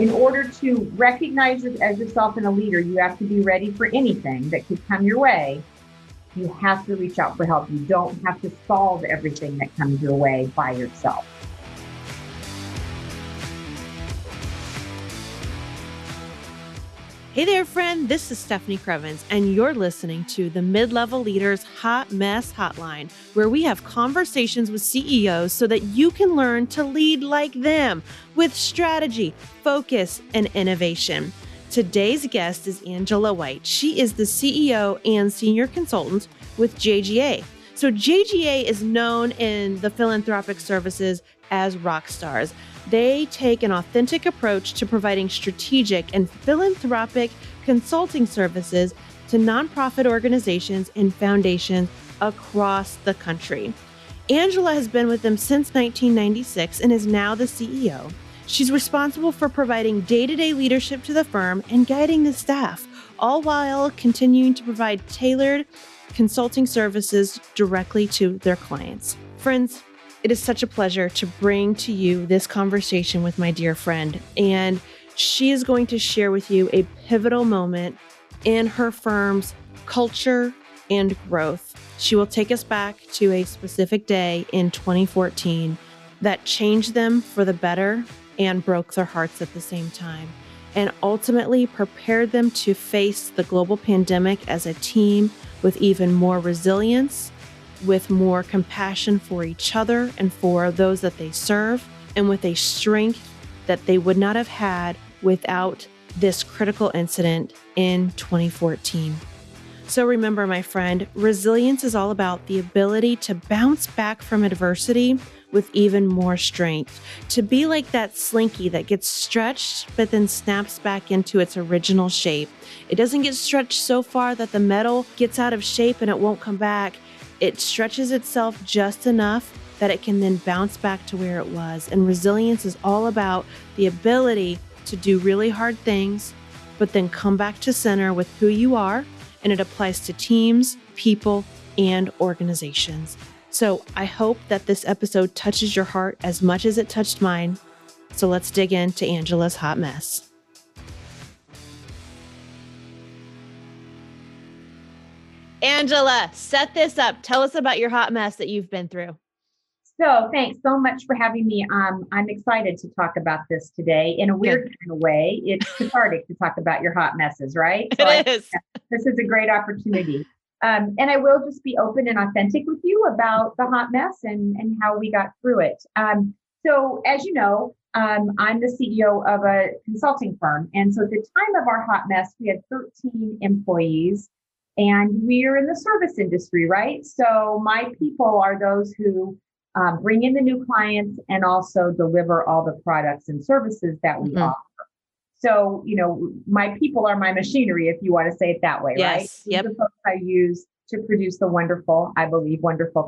In order to recognize it as yourself and a leader, you have to be ready for anything that could come your way. You have to reach out for help. You don't have to solve everything that comes your way by yourself. Hey there, friend. This is Stephanie Crevens, and you're listening to the Mid-Level Leaders Hot Mess Hotline, where we have conversations with CEOs so that you can learn to lead like them with strategy, focus, and innovation. Today's guest is Angela White. She is the CEO and senior consultant with JGA. So JGA is known in the philanthropic services as rock stars. They take an authentic approach to providing strategic and philanthropic consulting services to nonprofit organizations and foundations across the country. Angela has been with them since 1996 and is now the CEO. She's responsible for providing day-to-day leadership to the firm and guiding the staff, all while continuing to provide tailored consulting services directly to their clients. Friends, it is such a pleasure to bring to you this conversation with my dear friend, and she is going to share with you a pivotal moment in her firm's culture and growth. She will take us back to a specific day in 2014 that changed them for the better and broke their hearts at the same time, and ultimately prepared them to face the global pandemic as a team with even more resilience, with more compassion for each other and for those that they serve, and with a strength that they would not have had without this critical incident in 2014. So remember, my friend, resilience is all about the ability to bounce back from adversity with even more strength, to be like that slinky that gets stretched but then snaps back into its original shape. It doesn't get stretched so far that the metal gets out of shape and it won't come back. It stretches itself just enough that it can then bounce back to where it was. And resilience is all about the ability to do really hard things, but then come back to center with who you are. And it applies to teams, people, and organizations. So I hope that this episode touches your heart as much as it touched mine. So let's dig into Angela's hot mess. Angela, set this up. Tell us about your hot mess that you've been through. So thanks so much for having me. I'm excited to talk about this today. In a weird kind of way, it's cathartic to talk about your hot messes, right? So It is. This is a great opportunity. And I will just be open and authentic with you about the hot mess and how we got through it. So as you know, I'm the CEO of a consulting firm. And so at the time of our hot mess, we had 13 employees. And we're in the service industry, right? So my people are those who bring in the new clients and also deliver all the products and services that we offer. So, my people are my machinery, if you want to say it that way, right? Yep. The folks I use to produce the wonderful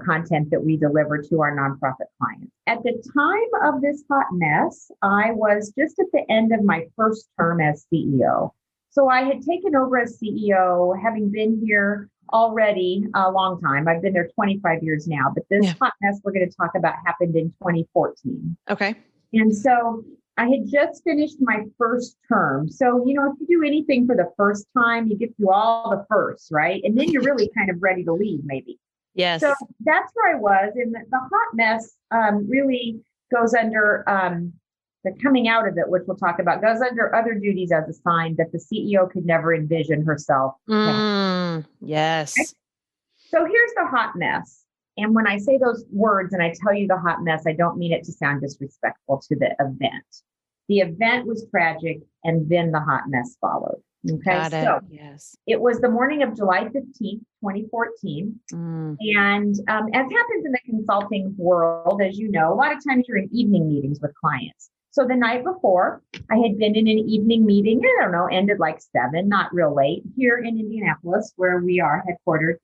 content that we deliver to our nonprofit clients. At the time of this hot mess, I was just at the end of my first term as CEO. So I had taken over as CEO, having been here already a long time. I've been there 25 years now, but this hot mess we're going to talk about happened in 2014. Okay. And so I had just finished my first term. So, if you do anything for the first time, you get through all the firsts, right? And then you're really kind of ready to leave, maybe. Yes. So that's where I was. And the hot mess really goes under the coming out of it, which we'll talk about, goes under other duties as a sign that the CEO could never envision herself. Yes. Okay? So here's the hot mess. And when I say those words and I tell you the hot mess, I don't mean it to sound disrespectful to the event. The event was tragic, and then the hot mess followed. Okay. Got it. So yes. It was the morning of July 15th, 2014. And as happens in the consulting world, as you know, a lot of times you're in evening meetings with clients. So the night before, I had been in an evening meeting, ended like 7, not real late, here in Indianapolis, where we are headquartered,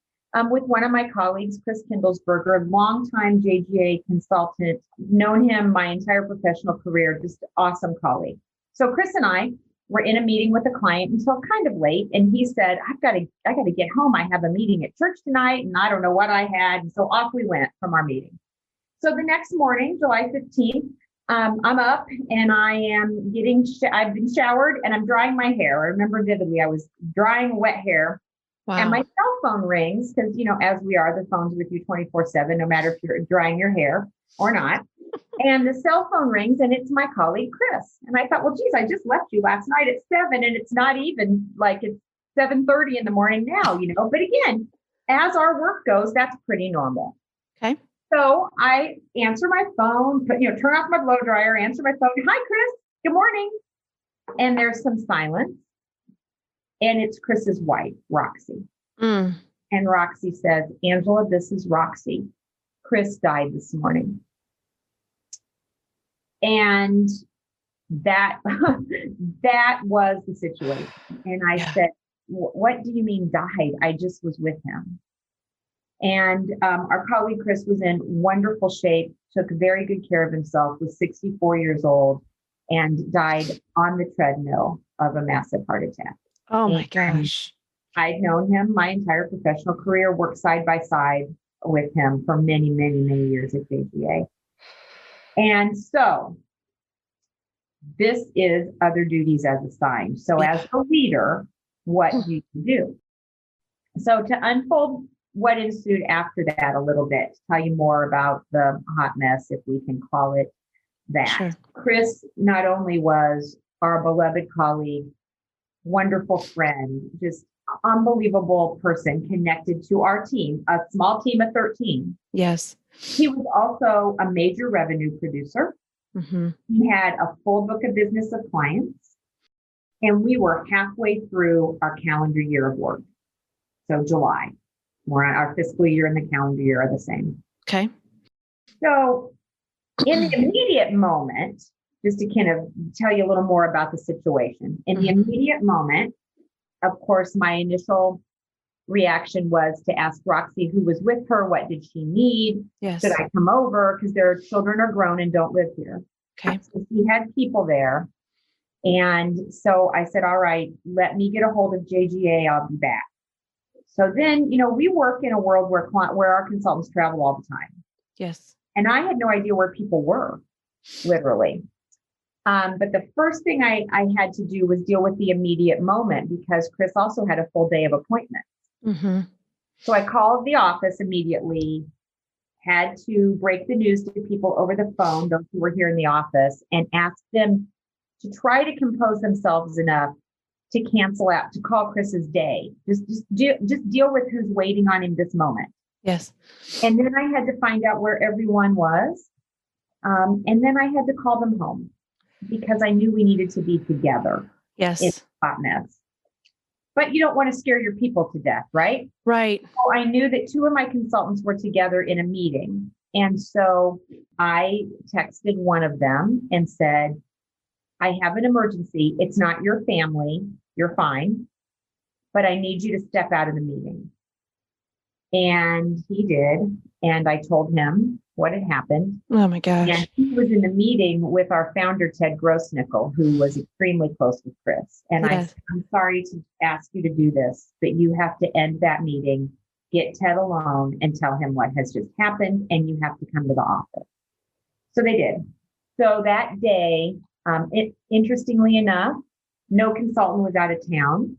with one of my colleagues, Chris Kindlesberger, a longtime JGA consultant, known him my entire professional career, just awesome colleague. So Chris and I were in a meeting with a client until kind of late, and he said, I got to get home. I have a meeting at church tonight, and I don't know what I had. And so off we went from our meeting. So the next morning, July 15th, I'm up and I am I've been showered and I'm drying my hair. I remember vividly, I was drying wet hair and my Wow. cell phone rings because, as we are, the phone's with you 24/7, no matter if you're drying your hair or not. And the cell phone rings and it's my colleague, Chris. And I thought, well, geez, I just left you last night at 7 and it's not even like it's 7:30 in the morning now. But again, as our work goes, that's pretty normal. Okay. So I answer my phone, turn off my blow dryer, answer my phone. Hi, Chris. Good morning. And there's some silence. And it's Chris's wife, Roxy. Mm. And Roxy says, Angela, this is Roxy. Chris died this morning. And that that was the situation. And I said, what do you mean died? I just was with him. And our colleague Chris was in wonderful shape, took very good care of himself, was 64 years old, and died on the treadmill of a massive heart attack. Oh my gosh. I'd known him my entire professional career, worked side by side with him for many, many, many years at JGA. And so this is other duties as assigned. So as a leader, what do you do? So to unfold what ensued after that a little bit, to tell you more about the hot mess, if we can call it that. Sure. Chris not only was our beloved colleague, wonderful friend, just unbelievable person connected to our team, a small team of 13. Yes. He was also a major revenue producer. Mm-hmm. He had a full book of business of clients, and we were halfway through our calendar year of work. So July, our fiscal year and the calendar year are the same. Okay. So in the immediate moment, just to kind of tell you a little more about the situation, in the immediate moment, of course, my initial reaction was to ask Roxy, who was with her, what did she need? Yes. Should I come over? Because their children are grown and don't live here. Okay. So he had people there. And so I said, all right, let me get a hold of JGA. I'll be back. So then, we work in a world where our consultants travel all the time. Yes. And I had no idea where people were, literally. But the first thing I had to do was deal with the immediate moment because Chris also had a full day of appointments. Mm-hmm. So I called the office immediately, had to break the news to people over the phone, those who were here in the office, and asked them to try to compose themselves enough to cancel out, to call Chris's day. Just deal with who's waiting on him this moment. Yes. And then I had to find out where everyone was. And then I had to call them home because I knew we needed to be together. Yes. It's a hot mess. But you don't want to scare your people to death, right? Right. So I knew that two of my consultants were together in a meeting. And so I texted one of them and said, I have an emergency. It's not your family. You're fine. But I need you to step out of the meeting. And he did. And I told him what had happened. Oh my gosh. And he was in the meeting with our founder, Ted Grossnickel, who was extremely close with Chris. And I said, I'm sorry to ask you to do this, but you have to end that meeting, get Ted alone and tell him what has just happened. And you have to come to the office. So they did. So that day, interestingly enough, no consultant was out of town.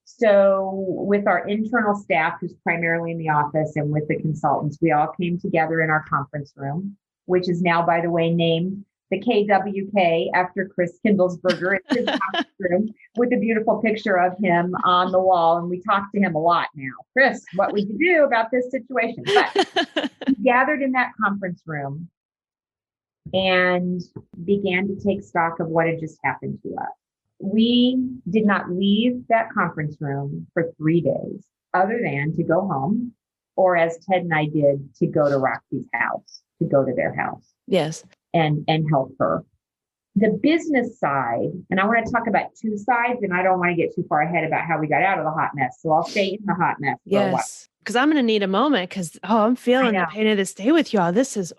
So with our internal staff, who's primarily in the office, and with the consultants, we all came together in our conference room, which is now, by the way, named the KWK after Chris Kindlesberger. It's his conference room with a beautiful picture of him on the wall. And we talk to him a lot now. Chris, what would you do about this situation? But we gathered in that conference room and began to take stock of what had just happened to us. We did not leave that conference room for 3 days, other than to go home, or as Ted and I did, to go to Roxy's house, to go to their house. Yes. And help her. The business side, and I want to talk about two sides, and I don't want to get too far ahead about how we got out of the hot mess. So I'll stay in the hot mess for a while. Because I'm going to need a moment because, I'm feeling the pain of this day with y'all. This is,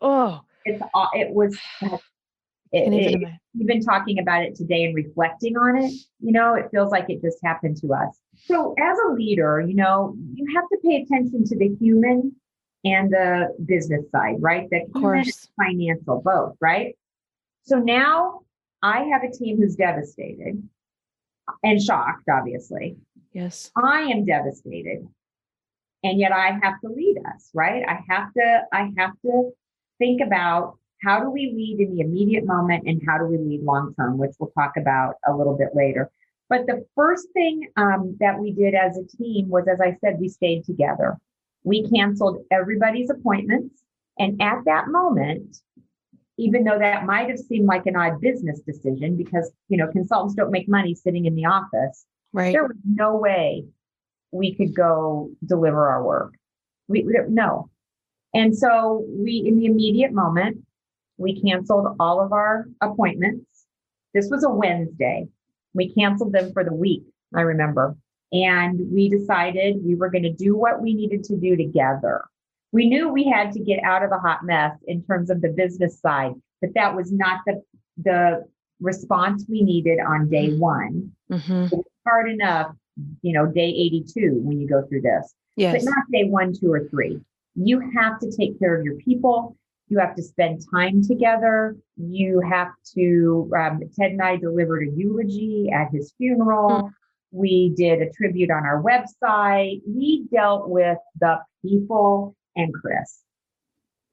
even talking about it today and reflecting on it, it feels like it just happened to us. So as a leader, you have to pay attention to the human and the business side, right? The human and financial, both, right? So now I have a team who's devastated and shocked, obviously. Yes. I am devastated. And yet I have to lead us, right? I have to think about how do we lead in the immediate moment and how do we lead long term, which we'll talk about a little bit later. But the first thing that we did as a team was, as I said, we stayed together. We canceled everybody's appointments. And at that moment, even though that might have seemed like an odd business decision because, consultants don't make money sitting in the office, Right. there was no way we could go deliver our work. We no. And so in the immediate moment, we canceled all of our appointments. This was a Wednesday. We canceled them for the week, I remember. And we decided we were going to do what we needed to do together. We knew we had to get out of the hot mess in terms of the business side, but that was not the response we needed on day one. Mm-hmm. It was hard enough, day 82 when you go through this, Yes. but not day 1, 2, or 3. You have to take care of your people. You have to spend time together. You have to, Ted and I delivered a eulogy at his funeral. Mm-hmm. We did a tribute on our website. We dealt with the people and Chris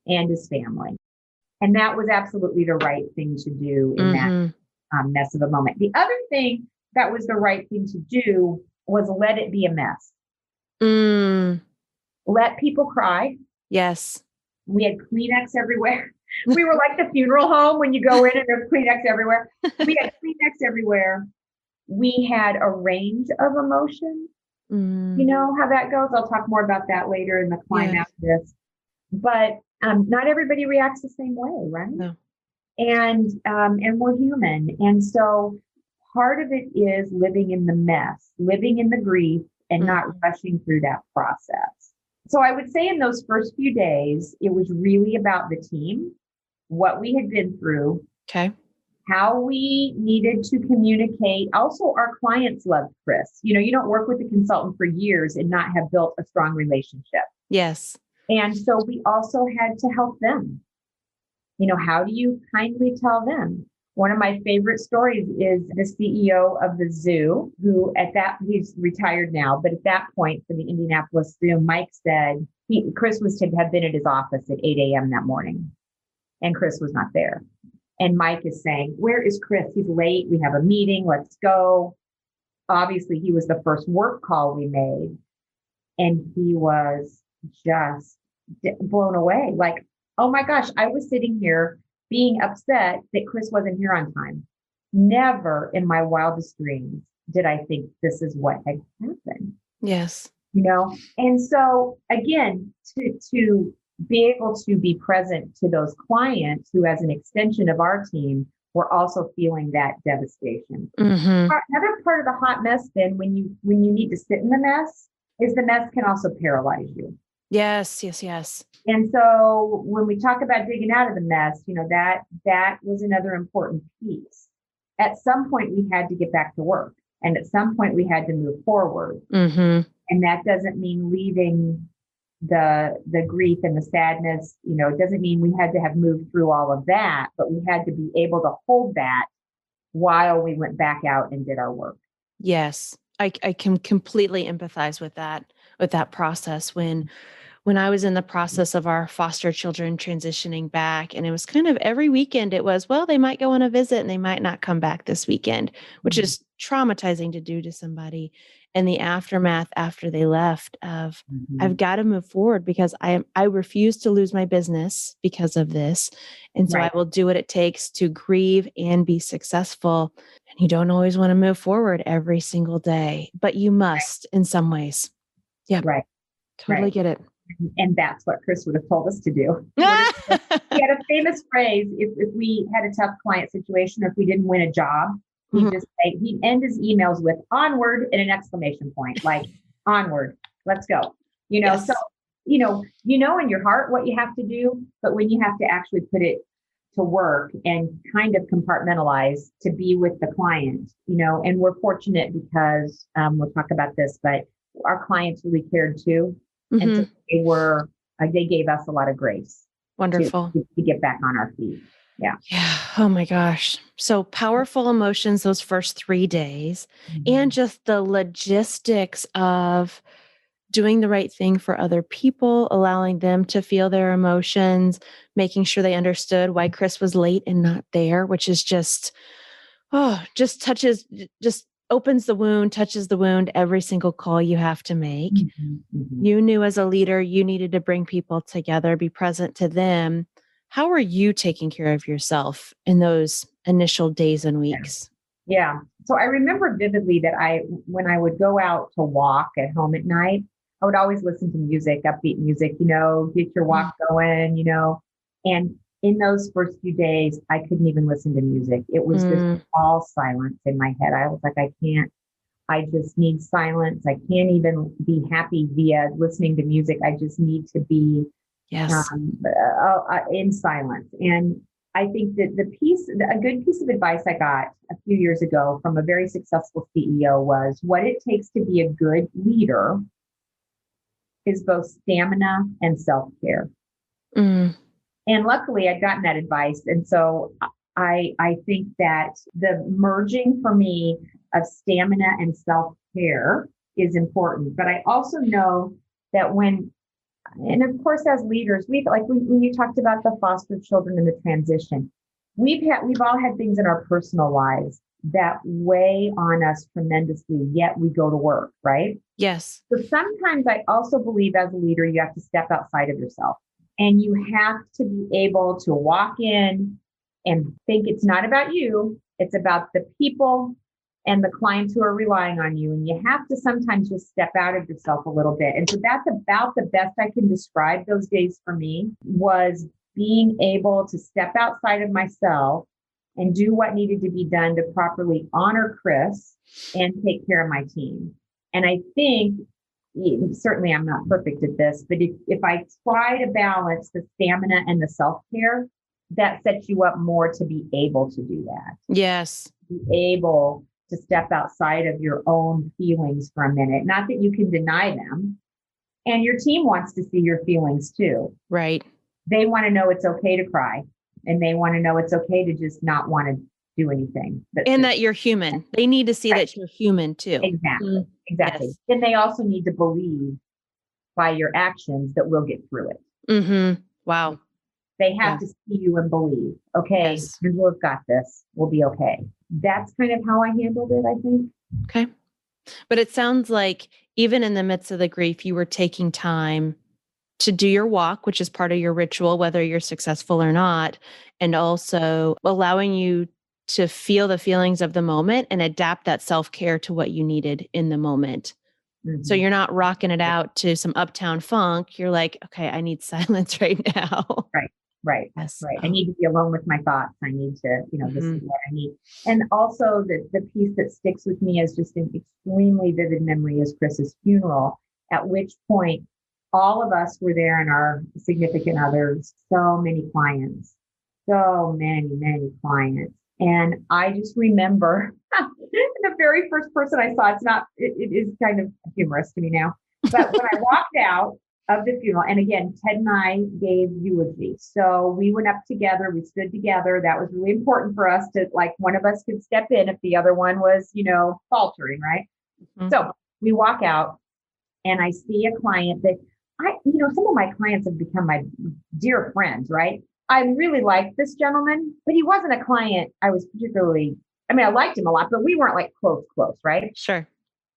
and his family. And that was absolutely the right thing to do in that mess of a moment. The other thing that was the right thing to do was let it be a mess. Let people cry. Yes. We had Kleenex everywhere. We were like the funeral home when you go in and there's Kleenex everywhere. We had Kleenex everywhere. We had a range of emotions. You know how that goes? I'll talk more about that later in the climax of this. But not everybody reacts the same way, right? No. And we're human. And so part of it is living in the mess, living in the grief, and not rushing through that process. So I would say in those first few days, it was really about the team, what we had been through, how we needed to communicate. Also, our clients loved Chris. You don't work with a consultant for years and not have built a strong relationship. Yes. And so we also had to help them. How do you kindly tell them? One of my favorite stories is the CEO of the zoo, who he's retired now, but at that point for the Indianapolis Zoo, Mike said Chris had been at his office at 8 a.m. that morning, and Chris was not there. And Mike is saying, "Where is Chris? He's late. We have a meeting. Let's go." Obviously, he was the first work call we made, and he was just blown away. Like, oh my gosh, I was sitting here being upset that Chris wasn't here on time. Never in my wildest dreams did I think this is what had happened. Yes. And so again, to be able to be present to those clients who, as an extension of our team, were also feeling that devastation. Another part of the hot mess then, when you need to sit in the mess, is the mess can also paralyze you. Yes. And so when we talk about digging out of the mess, that was another important piece. At some point, we had to get back to work. And at some point, we had to move forward. And that doesn't mean leaving the grief and the sadness. It doesn't mean we had to have moved through all of that, but we had to be able to hold that while we went back out and did our work. Yes. I can completely empathize with that process when I was in the process of our foster children transitioning back, and it was kind of every weekend it was, well, they might go on a visit and they might not come back this weekend, which is traumatizing to do to somebody. And the aftermath after they left of, I've got to move forward because I refuse to lose my business because of this. And so I will do what it takes to grieve and be successful. And you don't always want to move forward every single day, but you must in some ways. Yeah. Right. Totally get it. And that's what Chris would have told us to do. He had a famous phrase, if we had a tough client situation, or if we didn't win a job, he'd end his emails with onward and an exclamation point, like onward, let's go. So, in your heart what you have to do, but when you have to actually put it to work and kind of compartmentalize to be with the client, and we're fortunate because we'll talk about this, but our clients really cared too. And so they gave us a lot of grace. Wonderful. To get back on our feet. Yeah. Yeah. Oh my gosh. So powerful emotions those first 3 days, and Mhm. just the logistics of doing the right thing for other people, allowing them to feel their emotions, making sure they understood why Chris was late and not there, which is just, just opens the wound, touches the wound every single call you have to make. Mhm. Mhm. You knew as a leader you needed to bring people together, be present to them. How are you taking care of yourself in those initial days and Yeah. weeks? Yeah. So I remember vividly that when I would go out to walk at home at night, I would always listen to music, upbeat music, get your Mm, walk going. And in those first few days, I couldn't even listen to music. It was just mm, all silence in my head. I was like, I just need silence. I can't even be happy via listening to music. I just need to be yes. in silence. And I think that a good piece of advice I got a few years ago from a very successful CEO was what it takes to be a good leader is both stamina and self care. Mm, And luckily, I'd gotten that advice. And so I think that the merging for me of stamina and self care is important. But I also know that and of course, as leaders, we've like when you talked about the foster children and the transition, we've all had things in our personal lives that weigh on us tremendously, yet we go to work, right? yes. So sometimes I also believe as a leader, you have to step outside of yourself and you have to be able to walk in and think it's not about you, it's about the people and the clients who are relying on you. And you have to sometimes just step out of yourself a little bit. And so that's about the best I can describe those days for me was being able to step outside of myself and do what needed to be done to properly honor Chris and take care of my team. And I think certainly I'm not perfect at this, but if I try to balance the stamina and the self care, that sets you up more to be able to do that, Yes. be able to step outside of your own feelings for a minute. Not that you can deny them. And your team wants to see your feelings too. Right. They want to know it's okay to cry and they want to know it's okay to just not want to do anything. But And that you're human. They need to see right, that you're human too. exactly, Mm, exactly. yes. And they also need to believe by your actions that we'll get through it. Mm-hmm. Wow. They have Yeah. to see you and believe, okay, Yes. we've got this. We'll be okay. That's kind of how I handled it, I think. Okay. But it sounds like even in the midst of the grief, you were taking time to do your walk, which is part of your ritual, whether you're successful or not, and also allowing you to feel the feelings of the moment and adapt that self care to what you needed in the moment. So Mm-hmm. you're not rocking it out to some uptown funk. You're like, okay, I need silence right now. Right, right, Yes. right. I Oh, need to be alone with my thoughts. I need to, this is mhm. what I need. And also the piece that sticks with me as just an extremely vivid memory is Chris's funeral, at which point all of us were there and our significant others, so many clients. And I just remember the very first person I saw, it is kind of humorous to me now, but when I walked out of the funeral, and again, Ted and I gave eulogy. So we went up together, we stood together. That was really important for us to like, one of us could step in if the other one was, faltering, right? Mhm. So we walk out and I see a client that some of my clients have become my dear friends, right? I really liked this gentleman, but he wasn't a client I was I liked him a lot, but we weren't like close, right? Sure.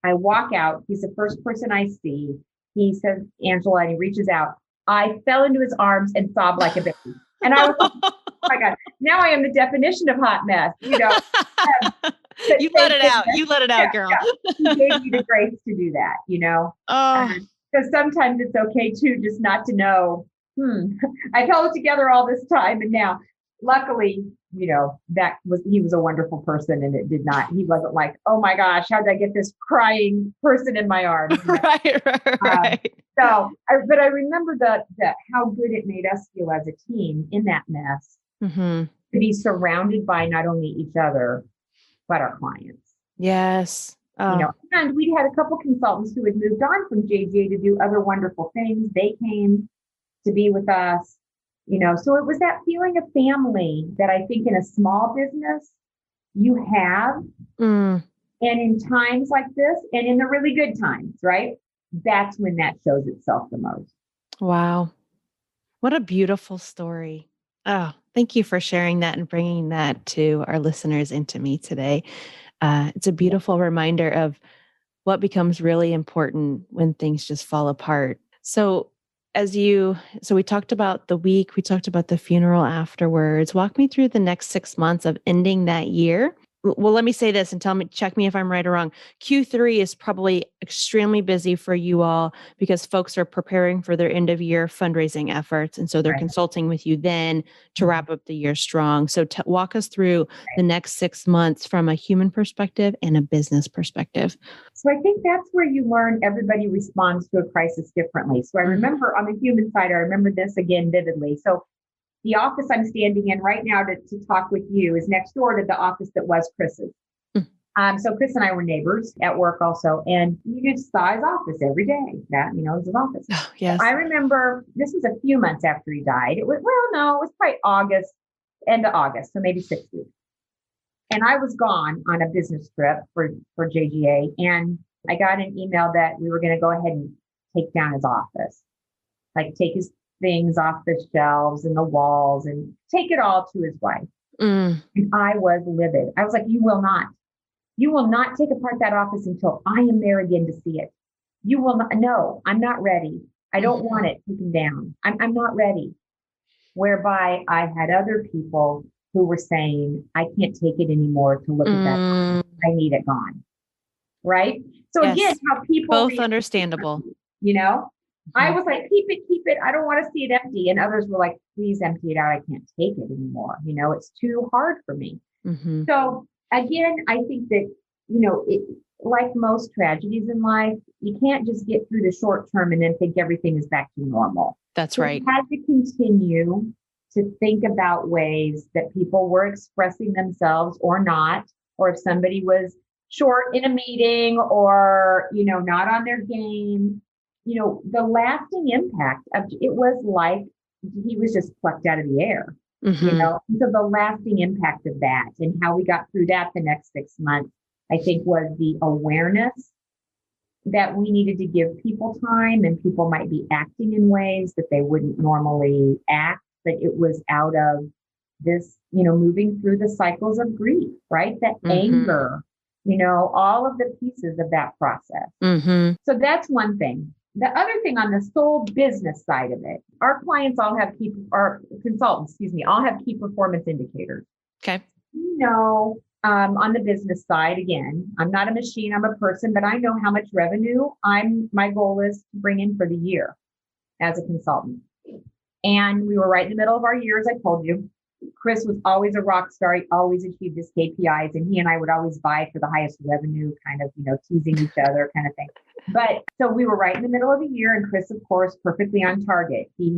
I walk out. He's the first person I see. He says, Angela, and he reaches out. I fell into his arms and sobbed like a baby. And I was like, oh my God, now I am the definition of hot mess. But You let thank it out. goodness. You let it Yeah, out, girl. yeah. He gave me the grace to do that. Oh, Because sometimes it's okay too, just not to know, I've held it together all this time. And now, luckily, he was a wonderful person and he wasn't like, oh my gosh, how did I get this crying person in my arms? right, right, Um, right. but I remember that how good it made us feel as a team in that mess Hmm. to be surrounded by not only each other, but our clients. Yes. Oh, And we had a couple consultants who had moved on from JJ to do other wonderful things. They came to be with us. So it was that feeling of family that I think in a small business you have. Mm, And in times like this, and in the really good times, right? That's when that shows itself the most. wow. What a beautiful story. Oh, thank you for sharing that and bringing that to our listeners and to me today. It's a beautiful reminder of what becomes really important when things just fall apart. So we talked about the week, we talked about the funeral afterwards. Walk me through the next 6 months of ending that year. Well, let me say this and check me if I'm right or wrong. Q3 is probably extremely busy for you all because folks are preparing for their end of year fundraising efforts. And so they're Right. consulting with you then to wrap up the year strong. So walk us through the next 6 months from a human perspective and a business perspective. So I think that's where you learn everybody responds to a crisis differently. So I remember on the human side, I remember this again vividly. So the office I'm standing in right now to talk with you is next door to the office that was Chris's. So Chris and I were neighbors at work also, and you just saw his office every day. That, it was his office. Oh, yes. I remember this was a few months after he died. It was probably August, end of August, so maybe 6 weeks. And I was gone on a business trip for JGA, and I got an email that we were going to go ahead and take down his office, like take his things off the shelves and the walls and take it all to his wife. And I was livid. I was like, you will not take apart that office until I am there again to see it. You will not. No, I'm not ready. I don't want it taken down. I'm not ready. Whereby I had other people who were saying, I can't take it anymore to look at that office. I need it gone. Right. So Yes. Again, how people both understandable. I was like, keep it. I don't want to see it empty. And others were like, please empty it out. I can't take it anymore. It's too hard for me. So again, I think that, like most tragedies in life, you can't just get through the short term and then think everything is back to normal. That's right. We had to continue to think about ways that people were expressing themselves or not, or if somebody was short in a meeting or, not on their game. The lasting impact of it was like he was just plucked out of the air, So the lasting impact of that and how we got through that the next 6 months, I think, was the awareness that we needed to give people time, and people might be acting in ways that they wouldn't normally act, but it was out of this, moving through the cycles of grief, right? That anger, all of the pieces of that process. So that's one thing. The other thing on the sole business side of it, our clients all have our consultants, all have key performance indicators. Okay. On the business side, again, I'm not a machine, I'm a person, but I know how much revenue my goal is to bring in for the year as a consultant. And we were right in the middle of our year, as I told you. Chris was always a rock star. He always achieved his KPIs, and he and I would always vie for the highest revenue, kind of, teasing each other kind of thing. But so we were right in the middle of the year, and Chris, of course, perfectly on target. He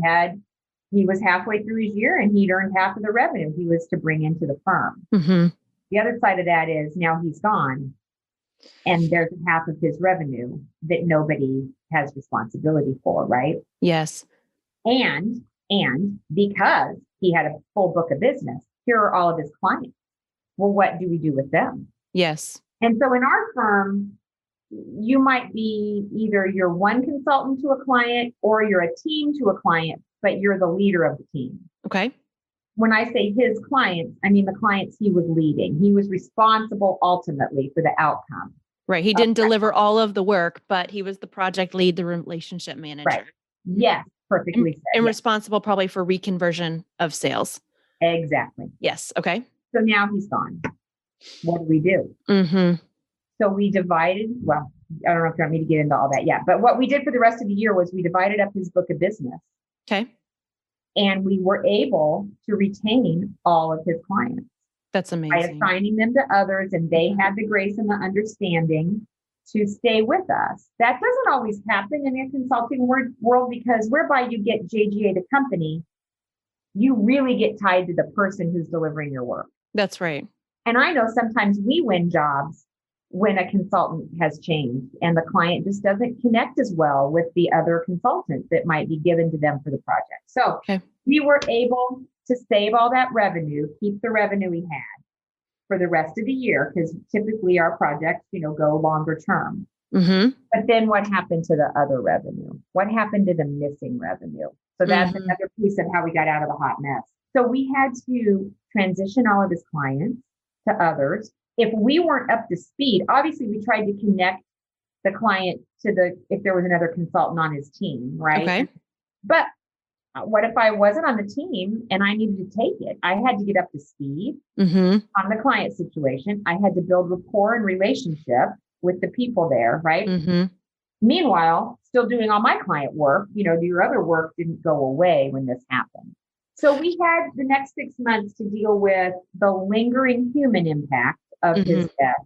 was halfway through his year, and he'd earned half of the revenue he was to bring into the firm. The other side of that is now he's gone, and there's half of his revenue that nobody has responsibility for, right? Yes. And because he had a full book of business, here are all of his clients. Well, what do we do with them? Yes. And so in our firm, you might be either you're one consultant to a client or you're a team to a client, but you're the leader of the team. Okay. When I say his clients, I mean the clients he was leading. He was responsible ultimately for the outcome. Right. He didn't deliver all of the work, but he was the project lead, the relationship manager. Right. Yes. Perfectly said. And yes. Responsible probably for reconversion of sales. Exactly. Yes. Okay. So now he's gone. What do we do? So we divided, well, I don't know if you want me to get into all that yet, but what we did for the rest of the year was we divided up his book of business. Okay. And we were able to retain all of his clients. That's amazing. By assigning them to others, and they had the grace and the understanding to stay with us. That doesn't always happen in a consulting world, because whereby you get JGA the company, you really get tied to the person who's delivering your work. That's right. And I know sometimes we win jobs when a consultant has changed and the client just doesn't connect as well with the other consultants that might be given to them for the project. So we were able to save all that revenue, keep the revenue we had for the rest of the year, because typically our projects, go longer term. But then what happened to the other revenue? What happened to the missing revenue? So that's another piece of how we got out of the hot mess. So we had to transition all of his clients to others. If we weren't up to speed, obviously we tried to connect the client to if there was another consultant on his team, right? Okay. But what if I wasn't on the team and I needed to take it? I had to get up to speed on the client situation. I had to build rapport and relationship with the people there, right? Meanwhile, still doing all my client work, your other work didn't go away when this happened. So we had the next 6 months to deal with the lingering human impact of his death,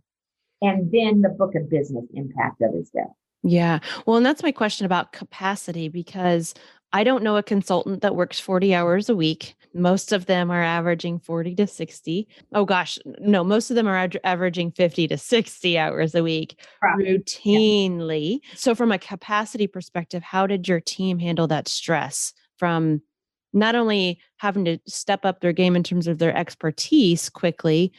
and then the book of business impact of his death. Yeah. Well, and that's my question about capacity, because I don't know a consultant that works 40 hours a week. Most of them are averaging 40 to 60. Oh gosh, no, most of them are averaging 50 to 60 hours a week routinely. Yeah. So from a capacity perspective, how did your team handle that stress from not only having to step up their game in terms of their expertise quickly,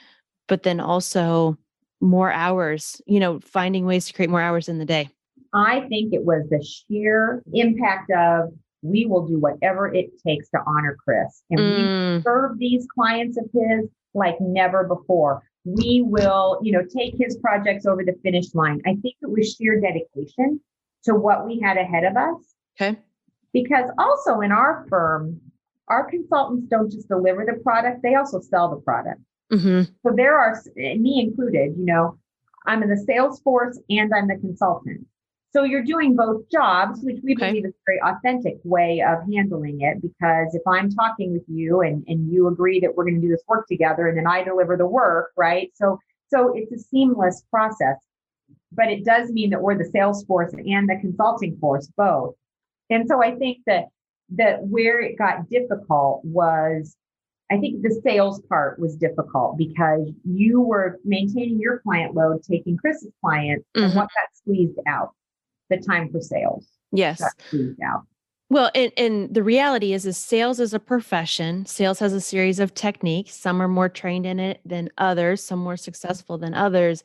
but then also more hours, finding ways to create more hours in the day? I think it was the sheer impact of, we will do whatever it takes to honor Chris. And we serve these clients of his like never before. We will, take his projects over the finish line. I think it was sheer dedication to what we had ahead of us. Okay. Because also in our firm, our consultants don't just deliver the product, they also sell the product. So there are, me included, I'm in the sales force and I'm the consultant. So you're doing both jobs, which we believe is a very authentic way of handling it, because if I'm talking with you and you agree that we're going to do this work together and then I deliver the work, right? So it's a seamless process, but it does mean that we're the sales force and the consulting force both. And so I think that where it got difficult was, I think the sales part was difficult because you were maintaining your client load, taking Chris's clients, and what got squeezed out? The time for sales. Yes. Got squeezed out. Well, and the reality is sales is a profession. Sales has a series of techniques. Some are more trained in it than others, some more successful than others.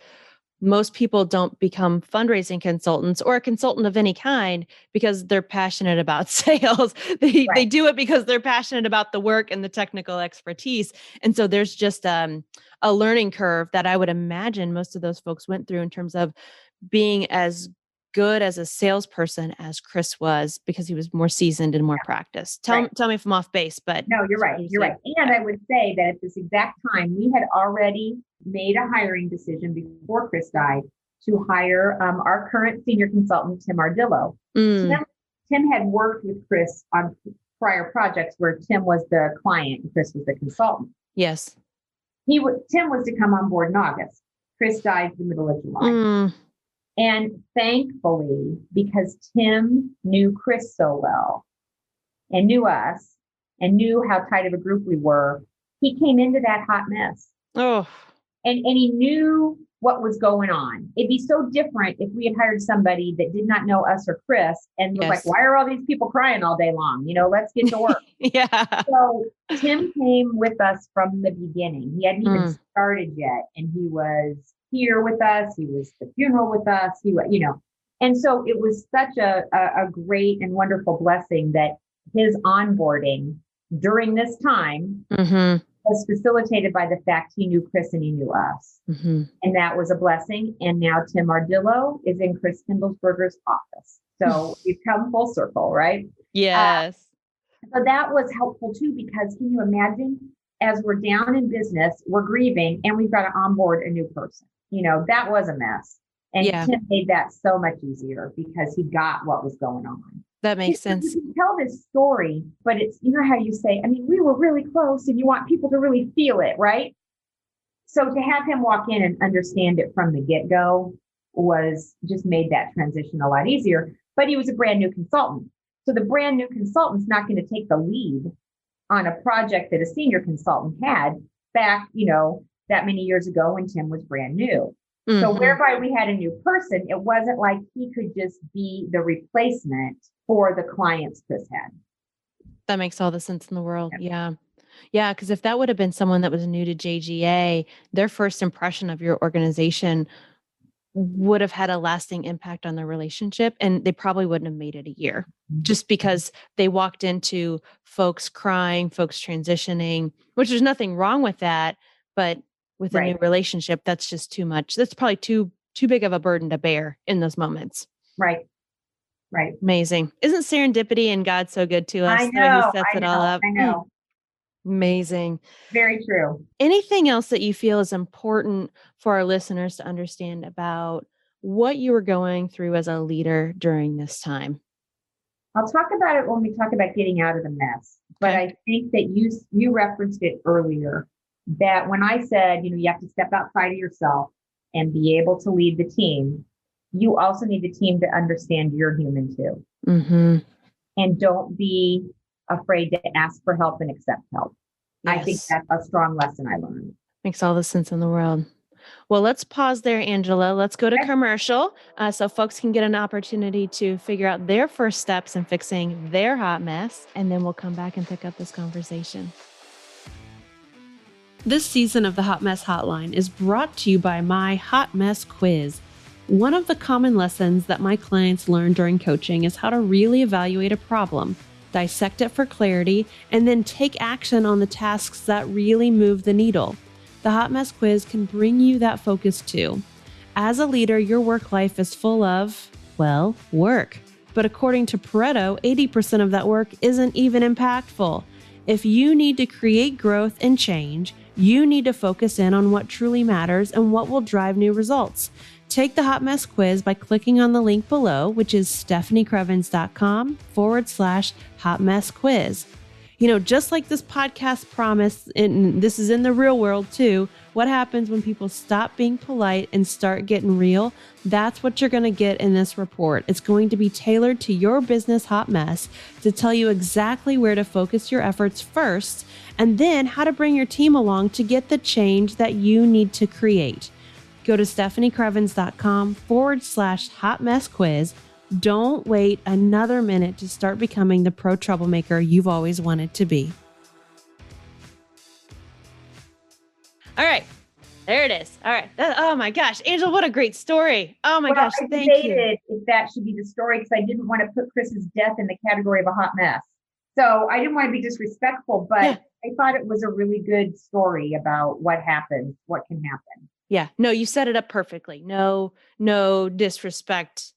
Most people don't become fundraising consultants or a consultant of any kind because they're passionate about sales. They do it because they're passionate about the work and the technical expertise. And so there's just a learning curve that I would imagine most of those folks went through in terms of being as good as a salesperson as Chris was, because he was more seasoned and more practiced. Tell me if I'm off base, but no, you're right. You're right. And I would say that at this exact time, we had already made a hiring decision before Chris died to hire our current senior consultant, Tim Ardillo. Tim had worked with Chris on prior projects where Tim was the client and Chris was the consultant. Yes. Tim was to come on board in August. Chris died in the middle of July. And thankfully, because Tim knew Chris so well and knew us and knew how tight of a group we were, he came into that hot mess. Oh. And he knew what was going on. It'd be so different if we had hired somebody that did not know us or Chris and was like, why are all these people crying all day long? Let's get to work. So Tim came with us from the beginning. He hadn't even started yet. And he was here with us. He was at the funeral with us. And so it was such a great and wonderful blessing that his onboarding during this time was facilitated by the fact he knew Chris and he knew us. And that was a blessing. And now Tim Ardillo is in Chris Kindlesberger's office. So we've come full circle, right? Yes. So that was helpful too, because can you imagine, as we're down in business, we're grieving and we've got to onboard a new person. That was a mess. And Tim made that so much easier because he got what was going on. That makes sense. You can tell this story, but it's, how you say, we were really close and you want people to really feel it, right? So to have him walk in and understand it from the get-go was just made that transition a lot easier. But he was a brand new consultant. So the brand new consultant's not going to take the lead on a project that a senior consultant had back, that many years ago when Tim was brand new. So Mm-hmm. whereby we had a new person, it wasn't like he could just be the replacement for the clients Chris had. That makes all the sense in the world. Yeah. Yeah. Because if that would have been someone that was new to JGA, their first impression of your organization would have had a lasting impact on their relationship, and they probably wouldn't have made it a year just because they walked into folks crying, folks transitioning, which there's nothing wrong with that. But with a new Right, relationship, that's just too much. That's probably too big of a burden to bear in those moments. right, right. Amazing. Isn't serendipity and God so good to us the way he sets I it all know, up? I know. Amazing. Very true. Anything else that you feel is important for our listeners to understand about what you were going through as a leader during this time? I'll talk about it when we talk about getting out of the mess. But Okay. I think that you referenced it earlier that when I said, you have to step outside of yourself and be able to lead the team, you also need the team to understand you're human too. Mm-hmm. And don't be afraid to ask for help and accept help. I think Yes. that's a strong lesson I learned. Makes all the sense in the world. Well, let's pause there, Angela. Let's go to Okay. commercial so folks can get an opportunity to figure out their first steps in fixing their hot mess. And then we'll come back and pick up this conversation. This season of the Hot Mess Hotline is brought to you by my Hot Mess Quiz. One of the common lessons that my clients learn during coaching is how to really evaluate a problem, dissect it for clarity, and then take action on the tasks that really move the needle. The Hot Mess Quiz can bring you that focus too. As a leader, your work life is full of, well, work. But according to Pareto, 80% of that work isn't even impactful. If you need to create growth and change, you need to focus in on what truly matters and what will drive new results. Take the Hot Mess Quiz by clicking on the link below, which is stephaniecrevens.com/Hot Mess Quiz. Just like this podcast promised, and this is in the real world too, what happens when people stop being polite and start getting real? That's what you're going to get in this report. It's going to be tailored to your business hot mess to tell you exactly where to focus your efforts first, and then how to bring your team along to get the change that you need to create. Go to stephaniecrevens.com/Hot Mess Quiz. Don't wait another minute to start becoming the pro troublemaker you've always wanted to be. All right. There it is. All right. Oh my gosh. Angela, what a great story. Oh my gosh. I Thank you. debated if that should be the story because I didn't want to put Chris's death in the category of a hot mess. So I didn't want to be disrespectful, but yeah. I thought it was a really good story about what happens, what can happen. Yeah. No, you set it up perfectly. No disrespect.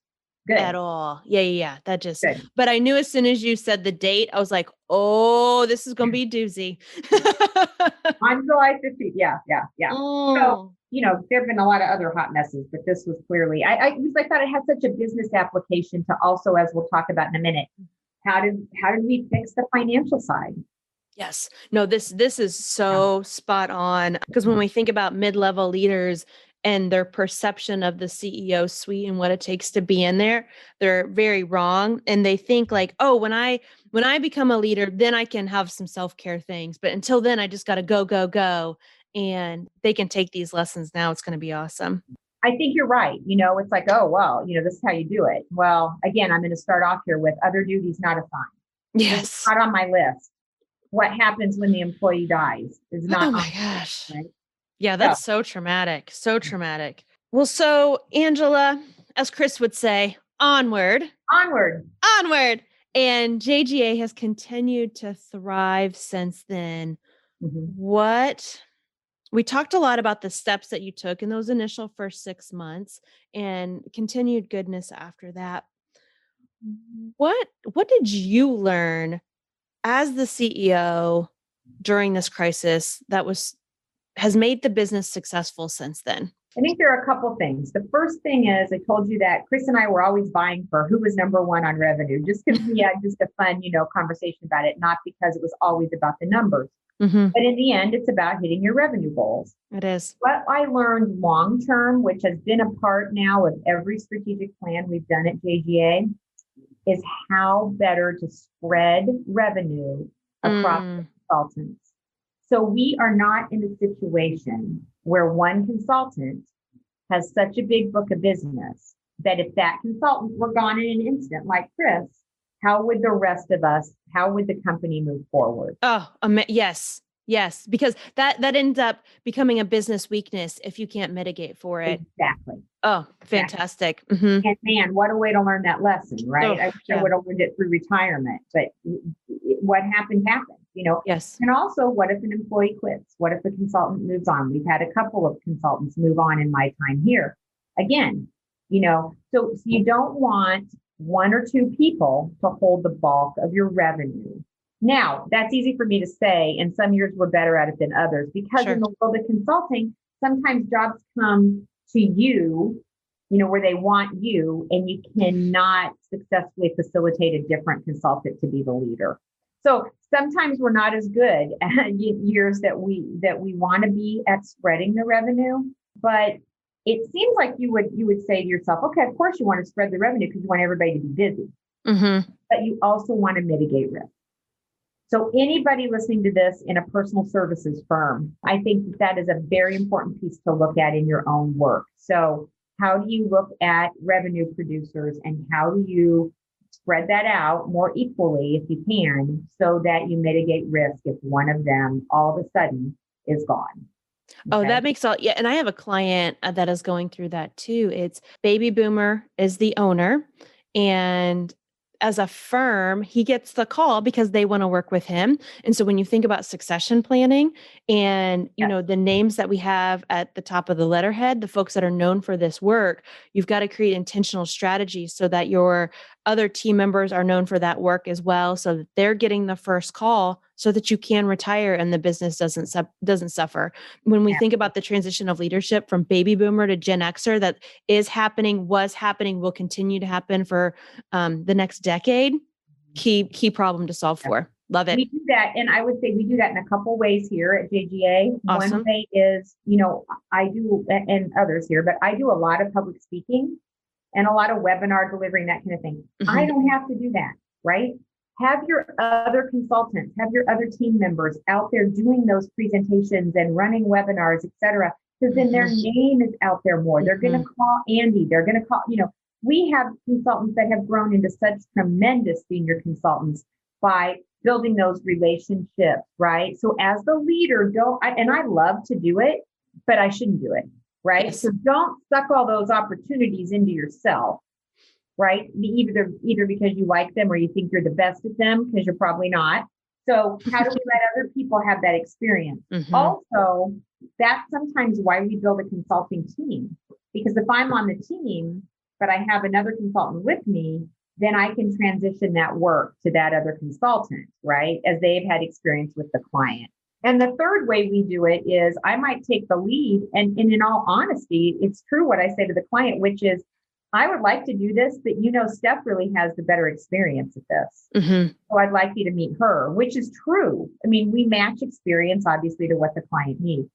Good. At all. Yeah. That just, good. But I knew as soon as you said the date, I was like, oh, this is going to be a doozy. On July 15th. Yeah. Oh. So, there have been a lot of other hot messes, but this was clearly, I thought it had such a business application to also, as we'll talk about in a minute, how did we fix the financial side? Yes. No, this is so spot on, because when we think about mid-level leaders and their perception of the CEO suite and what it takes to be in there, they're very wrong. And they think like, oh, when I become a leader, then I can have some self-care things. But until then, I just got to go. And they can take these lessons now. It's going to be awesome. I think you're right. It's like, oh, well, this is how you do it. Well, again, I'm going to start off here with other duties not assigned. Yes. It's not on my list. What happens when the employee dies is not. Oh my gosh. Right? Yeah, that's so traumatic. So traumatic. Well, so Angela, as Chris would say, onward. And JGA has continued to thrive since then. Mm-hmm. We talked a lot about the steps that you took in those initial first 6 months and continued goodness after that. What did you learn as the CEO during this crisis that has made the business successful since then? I think there are a couple things. The first thing is I told you that Chris and I were always vying for who was number one on revenue, just because we had just a fun, conversation about it, not because it was always about the numbers. Mm-hmm. But in the end, it's about hitting your revenue goals. It is. What I learned long-term, which has been a part now of every strategic plan we've done at JGA, is how better to spread revenue across consultants. So we are not in a situation where one consultant has such a big book of business that if that consultant were gone in an instant, like Chris, how would the rest of us, how would the company move forward? Oh, yes. Yes. Because that ends up becoming a business weakness if you can't mitigate for it. Exactly. Oh, fantastic. Mm-hmm. And man, what a way to learn that lesson, right? I wish I would have learned it through retirement, but what happened, Yes. And also, what if an employee quits? What if a consultant moves on? We've had a couple of consultants move on in my time here. Again, so you don't want one or two people to hold the bulk of your revenue. Now, that's easy for me to say, and some years we're better at it than others because in the world of consulting, sometimes jobs come to you, where they want you, and you cannot successfully facilitate a different consultant to be the leader. So sometimes we're not as good at years that we want to be at spreading the revenue, but it seems like you would say to yourself, okay, of course you want to spread the revenue because you want everybody to be busy, but you also want to mitigate risk. So anybody listening to this in a personal services firm, I think that is a very important piece to look at in your own work. So how do you look at revenue producers and how do you spread that out more equally if you can so that you mitigate risk if one of them all of a sudden is gone? Okay. Oh, that makes yeah. And I have a client that is going through that too. It's baby boomer is the owner, and as a firm, he gets the call because they want to work with him. And so when you think about succession planning and, the names that we have at the top of the letterhead, the folks that are known for this work, you've got to create intentional strategies so that your other team members are known for that work as well. So that they're getting the first call so that you can retire and the business doesn't suffer. When we think about the transition of leadership from baby boomer to Gen Xer, that is happening, was happening, will continue to happen for the next decade. Key problem to solve for. Love it. We do that. And I would say we do that in a couple ways here at JGA. Awesome. One way is, I do, and others here, but I do a lot of public speaking and a lot of webinar delivering, that kind of thing. I don't have to do that, right? Have your other consultants, have your other team members out there doing those presentations and running webinars, et cetera, because then their name is out there more. They're going to call Andy. They're going to call, we have consultants that have grown into such tremendous senior consultants by building those relationships, right? So as the leader, and I love to do it, but I shouldn't do it, right? Yes. So don't suck all those opportunities into yourself, right? Either because you like them or you think you're the best at them, because you're probably not. So how do we let other people have that experience? Also, that's sometimes why we build a consulting team, because if I'm on the team, but I have another consultant with me, then I can transition that work to that other consultant, right? As they've had experience with the client. And the third way we do it is I might take the lead. And in all honesty, it's true what I say to the client, which is, I would like to do this, but Steph really has the better experience at this. So I'd like you to meet her, which is true. I mean, we match experience, obviously, to what the client needs.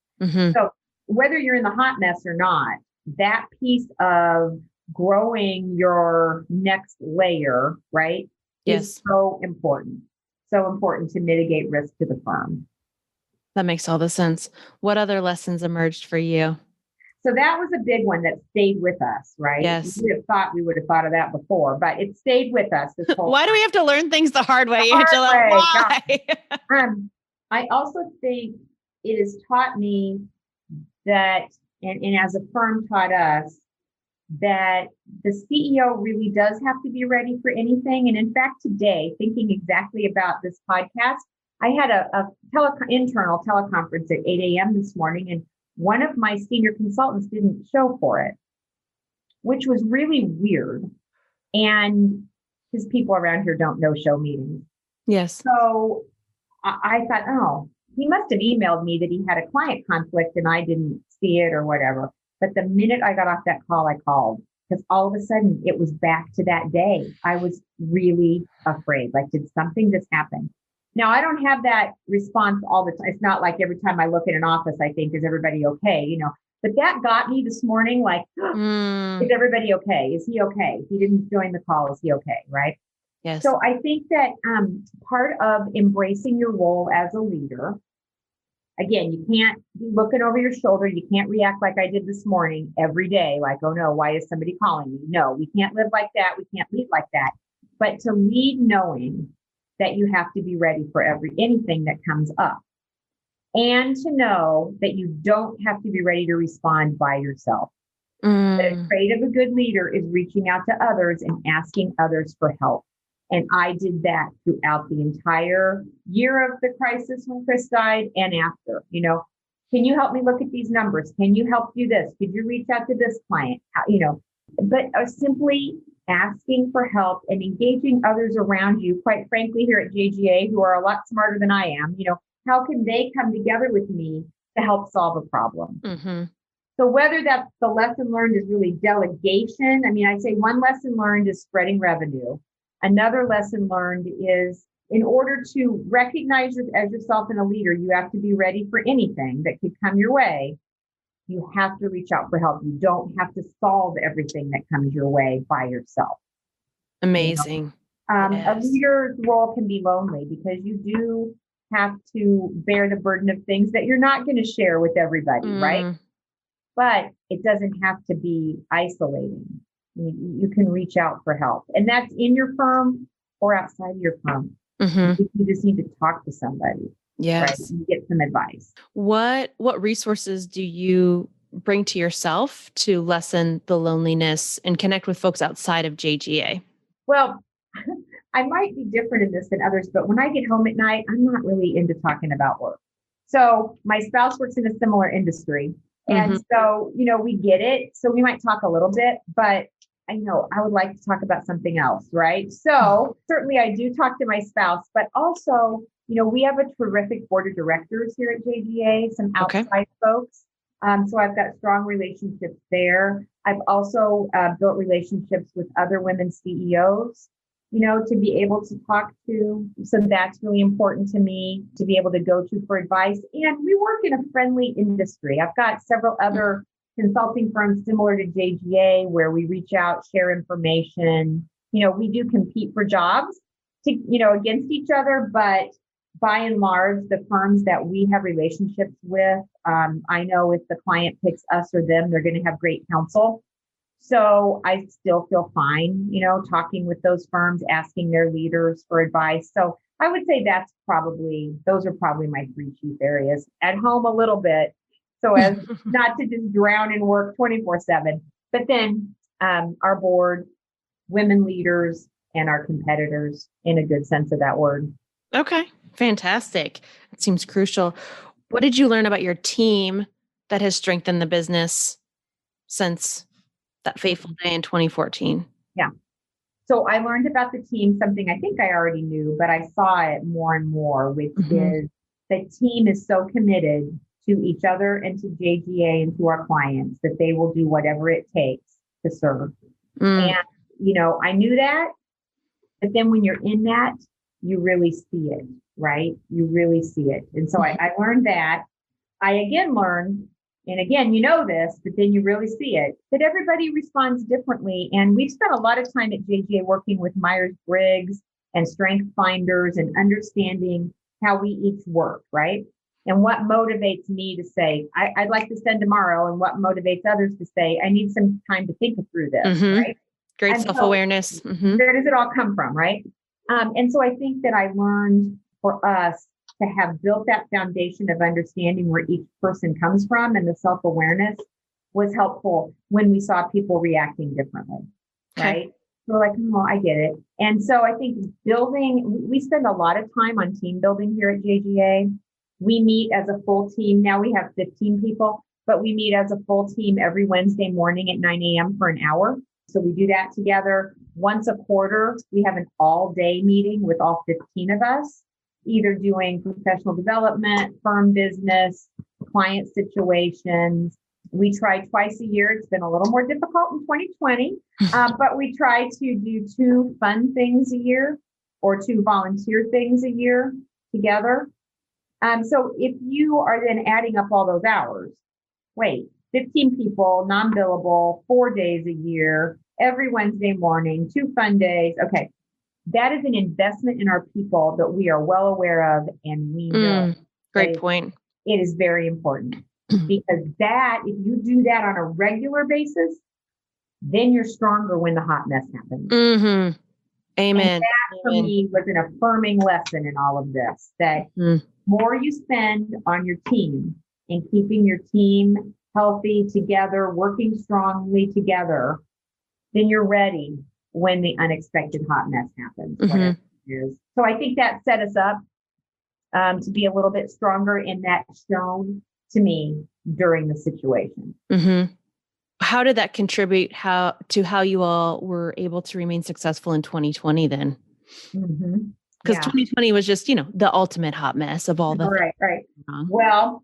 So whether you're in the hot mess or not, that piece of growing your next layer, right, is so important to mitigate risk to the firm. That makes all the sense. What other lessons emerged for you? So that was a big one that stayed with us, right? Yes. We would have thought of that before, but it stayed with us this whole Why do we have to learn things the hard way, Angela? Why? I also think it has taught me that, and as a firm taught us, that the CEO really does have to be ready for anything. And in fact, today, thinking exactly about this podcast, I had a internal teleconference at 8 a.m. this morning, and one of my senior consultants didn't show for it, which was really weird. And because people around here don't know show meetings. Yes. So I thought, oh, he must have emailed me that he had a client conflict and I didn't see it or whatever. But the minute I got off that call, I called, because all of a sudden it was back to that day. I was really afraid. Like, did something just happen? Now, I don't have that response all the time. It's not like every time I look in an office, I think, is everybody okay? But that got me this morning. Like, is everybody okay? Is he okay? He didn't join the call. Is he okay? Right. Yes. So I think that part of embracing your role as a leader, Again, you can't be looking over your shoulder. You can't react like I did this morning every day. Like, oh no, why is somebody calling me? No, we can't live like that. We can't lead like that. But to lead knowing that you have to be ready for anything that comes up, and to know that you don't have to be ready to respond by yourself. The trait of a good leader is reaching out to others and asking others for help. And I did that throughout the entire year of the crisis when Chris died and after. Can you help me look at these numbers? Can you help do this? Could you reach out to this client? But simply asking for help and engaging others around you, quite frankly, here at JGA, who are a lot smarter than I am, how can they come together with me to help solve a problem? Mm-hmm. So whether that's the lesson learned is really delegation. I say one lesson learned is spreading revenue. Another lesson learned is in order to recognize as yourself and a leader, you have to be ready for anything that could come your way. You have to reach out for help. You don't have to solve everything that comes your way by yourself. Amazing. Yes. A leader's role can be lonely because you do have to bear the burden of things that you're not going to share with everybody, right? But it doesn't have to be isolating. You can reach out for help, and that's in your firm or outside of your firm. Mm-hmm. You just need to talk to somebody. Yes. Right? And get some advice. What resources do you bring to yourself to lessen the loneliness and connect with folks outside of JGA? Well, I might be different in this than others, but when I get home at night, I'm not really into talking about work. So my spouse works in a similar industry. And so, we get it. So we might talk a little bit, but I would like to talk about something else, right? So certainly I do talk to my spouse, but also, we have a terrific board of directors here at JGA, some outside folks. So I've got strong relationships there. I've also built relationships with other women CEOs, to be able to talk to. So that's really important to me to be able to go to for advice. And we work in a friendly industry. I've got several other consulting firms similar to JGA where we reach out, share information. We do compete for jobs against each other, but by and large, the firms that we have relationships with, I know if the client picks us or them, they're going to have great counsel. So I still feel fine, talking with those firms, asking their leaders for advice. So I would say those are probably my three chief areas. At home a little bit, so as not to just drown in work 24/7, but then our board, women leaders, and our competitors in a good sense of that word. Okay, fantastic. It seems crucial. What did you learn about your team that has strengthened the business since that fateful day in 2014? Yeah. So I learned about the team, something I think I already knew, but I saw it more and more, which is the team is so committed to each other and to JGA and to our clients that they will do whatever it takes to serve. And, I knew that, but then when you're in that, you really see it, right? You really see it. And so I learned that. I again learned, and again, this, but then you really see it, that everybody responds differently. And we've spent a lot of time at JGA working with Myers-Briggs and strength finders and understanding how we each work, right? And what motivates me to say, I'd like to send tomorrow, and what motivates others to say, I need some time to think through this, right? Great self-awareness. Where does it all come from, right? And so I think that I learned for us to have built that foundation of understanding where each person comes from, and the self-awareness was helpful when we saw people reacting differently, right? So we're like, oh, I get it. And so I think we spend a lot of time on team building here at JGA. We meet as a full team. Now we have 15 people, but we meet as a full team every Wednesday morning at 9 a.m. for an hour. So we do that together. Once a quarter, we have an all-day meeting with all 15 of us, either doing professional development, firm business, client situations. We try twice a year. It's been a little more difficult in 2020, but we try to do 2 fun things a year or 2 volunteer things a year together. So if you are then adding up all those hours, 15 people, non-billable, 4 days a year, every Wednesday morning, 2 fun days. Okay. That is an investment in our people that we are well aware of, and we know. Great point. it is very important because that, if you do that on a regular basis, then you're stronger when the hot mess happens. Mm-hmm. Amen. And that for me was an affirming lesson in all of this, that more you spend on your team and keeping your team healthy together, working strongly together, then you're ready when the unexpected hot mess happens, whatever it is. So I think that set us up to be a little bit stronger, and that shown to me during the situation. Mm-hmm. How did that contribute to how you all were able to remain successful in 2020 then? Because 2020 was just, the ultimate hot mess of all the things. Right. Well,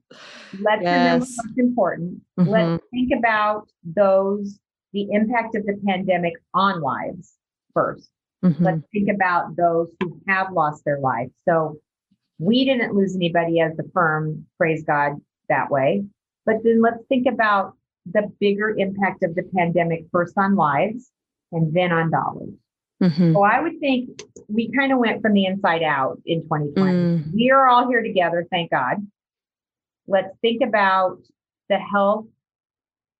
let's remember what's important. Let's think about the impact of the pandemic on lives first. Let's think about those who have lost their lives. So we didn't lose anybody as the firm, praise God, that way. But then let's think about the bigger impact of the pandemic first on lives and then on dollars. So I would think we kind of went from the inside out in 2020. We are all here together, thank God. Let's think about the health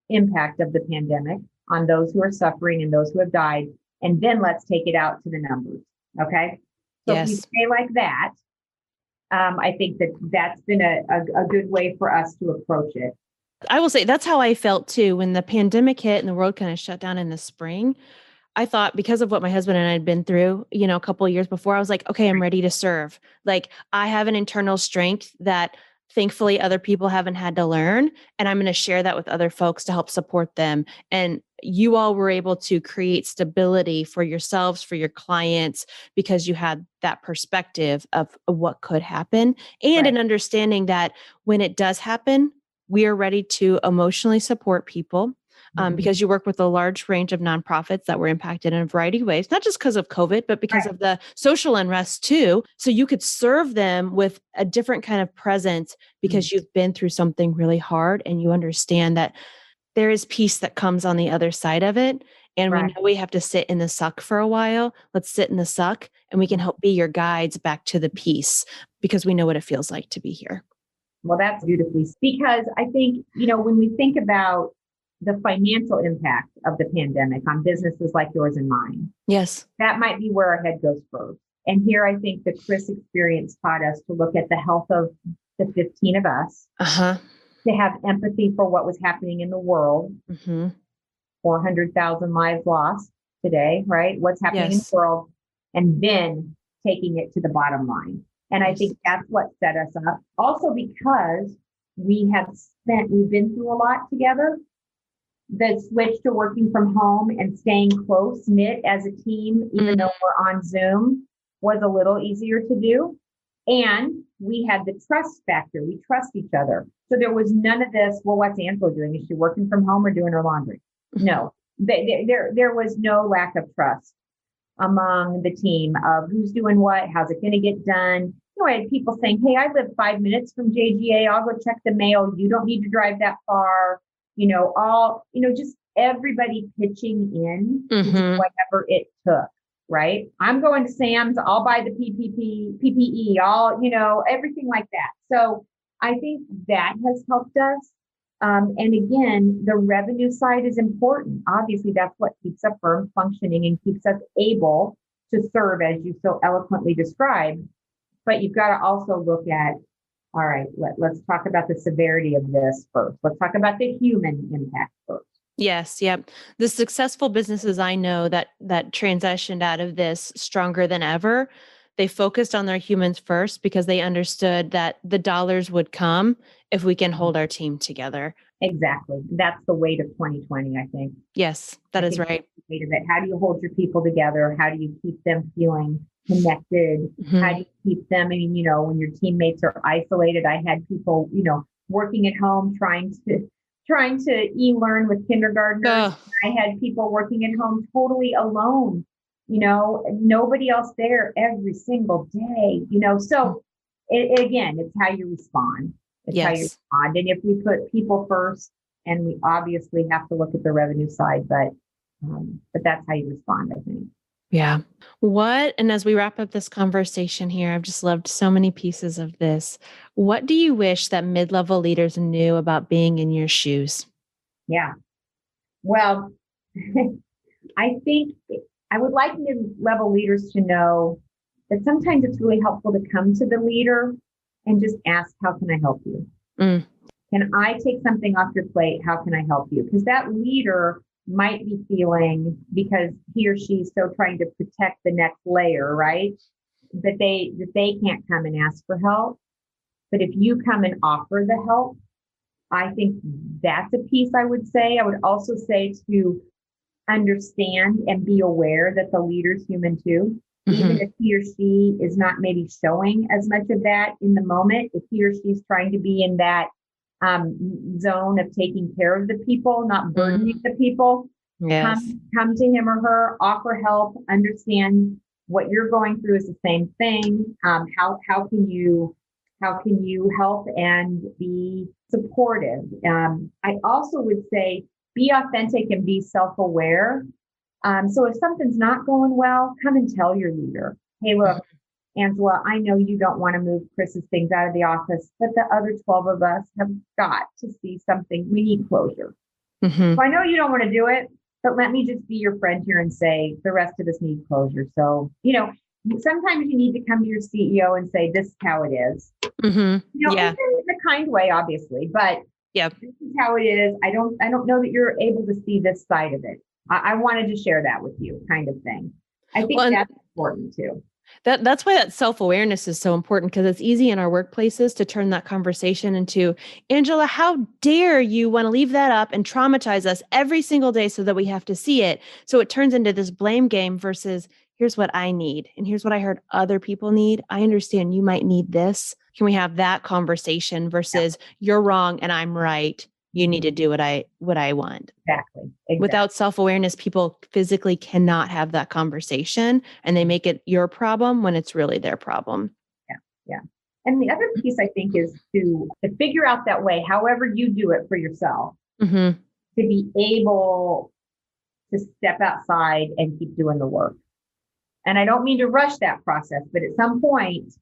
impact of the pandemic on those who are suffering and those who have died. And then let's take it out to the numbers. Okay. So if we stay like that, I think that's been a good way for us to approach it. I will say that's how I felt too. When the pandemic hit and the world kind of shut down in the spring, I thought, because of what my husband and I had been through, a couple of years before, I was like, okay, I'm ready to serve. Like, I have an internal strength that thankfully other people haven't had to learn. And I'm going to share that with other folks to help support them. And you all were able to create stability for yourselves, for your clients, because you had that perspective of what could happen and an understanding that when it does happen, we are ready to emotionally support people. Because you work with a large range of nonprofits that were impacted in a variety of ways, not just because of COVID, but because of the social unrest too. So you could serve them with a different kind of presence because you've been through something really hard and you understand that there is peace that comes on the other side of it. And we know we have to sit in the suck for a while. Let's sit in the suck and we can help be your guides back to the peace because we know what it feels like to be here. Well, that's beautifully, because I think, when we think about the financial impact of the pandemic on businesses like yours and mine. Yes. That might be where our head goes first. And here I think the Chris experience taught us to look at the health of the 15 of us, to have empathy for what was happening in the world. 400,000 lives lost today, right? What's happening in the world, and then taking it to the bottom line. And I think that's what set us up. Also because we've been through a lot together. The switch to working from home and staying close knit as a team, even though we're on Zoom, was a little easier to do. And we had the trust factor. We trust each other. So there was none of this, well, what's Angela doing? Is she working from home or doing her laundry? No, there was no lack of trust among the team of who's doing what, how's it going to get done. I had people saying, hey, I live 5 minutes from JGA. I'll go check the mail. You don't need to drive that far. Just everybody pitching in to whatever it took, right? I'm going to Sam's, I'll buy the PPE, everything like that. So I think that has helped us. And again, the revenue side is important. Obviously, that's what keeps a firm functioning and keeps us able to serve, as you so eloquently described. But you've got to also look at, all right, let's talk about the severity of this first. Let's talk about the human impact first. Yes. Yep. The successful businesses I know that transitioned out of this stronger than ever, they focused on their humans first because they understood that the dollars would come if we can hold our team together. Exactly. That's the weight of 2020, I think. Yes, that is right. The weight of it. How do you hold your people together? How do you keep them feeling connected? How do you keep them? when your teammates are isolated, I had people, working at home, trying to e-learn with kindergartners. I had people working at home totally alone, nobody else there every single day, so again, it's how you respond. It's how you respond. And if we put people first, and we obviously have to look at the revenue side, but that's how you respond, I think. Yeah. And as we wrap up this conversation here, I've just loved so many pieces of this. What do you wish that mid-level leaders knew about being in your shoes? Yeah. Well, I think I would like mid-level leaders to know that sometimes it's really helpful to come to the leader and just ask, how can I help you? Mm. Can I take something off your plate? How can I help you? Because that leader might be feeling, because he or she's still trying to protect the next layer, right? That they can't come and ask for help. But if you come and offer the help, I think that's a piece I would say. I would also say to understand and be aware that the leader's human too. Even if he or she is not maybe showing as much of that in the moment, if he or she's trying to be in that zone of taking care of the people, not burdening the people, Yes. come to him or her, offer help, understand what you're going through is the same thing. How can you help and be supportive? I also would say be authentic and be self-aware. So if something's not going well, come and tell your leader, hey, look, Angela, I know you don't want to move Chris's things out of the office, but the other 12 of us have got to see something. We need closure. So I know you don't want to do it, but let me just be your friend here and say the rest of us need closure. So, sometimes you need to come to your CEO and say, this is how it is. Yeah. In a kind way, obviously, but Yep. This is how it is. I don't know that you're able to see this side of it. I wanted to share that with you, kind of thing. I think that's important too. That's why that self-awareness is so important, because it's easy in our workplaces to turn that conversation into, Angela, how dare you want to leave that up and traumatize us every single day so that we have to see it. So it turns into this blame game versus, here's what I need. And here's what I heard other people need. I understand you might need this. Can we have that conversation versus you're wrong and I'm right? You need to do what I want. Exactly. Without self-awareness, people physically cannot have that conversation, and they make it your problem when it's really their problem. Yeah. And the other piece, I think, is to figure out that way, however you do it for yourself, to be able to step outside and keep doing the work. And I don't mean to rush that process, but at some point,